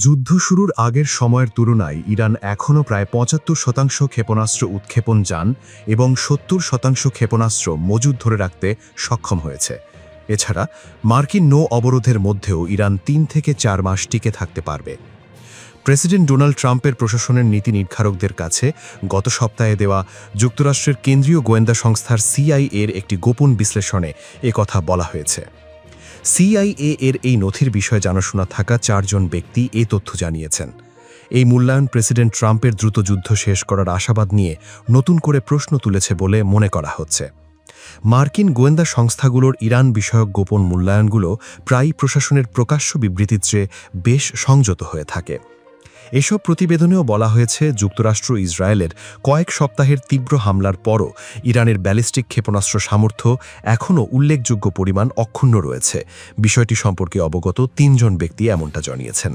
যুদ্ধ শুরুর আগের সময়ের তুলনায় ইরান এখনও প্রায় ৭৫% ক্ষেপণাস্ত্র উৎক্ষেপণ যান এবং ৭০% ক্ষেপণাস্ত্র মজুদ ধরে রাখতে সক্ষম হয়েছে। এছাড়া মার্কিন নৌ অবরোধের মধ্যেও ইরান ৩ থেকে ৪ মাস টিকে থাকতে পারবে। প্রেসিডেন্ট ডোনাল্ড ট্রাম্পের প্রশাসনের নীতি নির্ধারকদের কাছে গত সপ্তাহে দেওয়া যুক্তরাষ্ট্রের কেন্দ্রীয় গোয়েন্দা সংস্থার CIA-র একটি গোপন বিশ্লেষণে একথা বলা হয়েছে। CIA-এর এই নথির বিষয়ে জানাশোনা থাকা ৪ জন ব্যক্তি এই তথ্য জানিয়েছেন। এই মূল্যায়ন প্রেসিডেন্ট ট্রাম্পের দ্রুত যুদ্ধ শেষ করার আশাবাদ নিয়ে নতুন করে প্রশ্ন তুলেছে বলে মনে করা হচ্ছে। মার্কিন গোয়েন্দা সংস্থাগুলোর ইরান বিষয়ক গোপন মূল্যায়নগুলো প্রায়ই প্রশাসনের প্রকাশ্য বিবৃতির চেয়ে বেশ সংযত হয়ে থাকে। এসব প্রতিবেদনেও বলা হয়েছে, যুক্তরাষ্ট্র ইসরায়েলের কয়েক সপ্তাহের তীব্র হামলার পরও ইরানের ব্যালিস্টিক ক্ষেপণাস্ত্র সামর্থ্য এখনও উল্লেখযোগ্য পরিমাণ অক্ষুণ্ণ রয়েছে। বিষয়টি সম্পর্কে অবগত ৩ জন ব্যক্তি এমনটা জানিয়েছেন।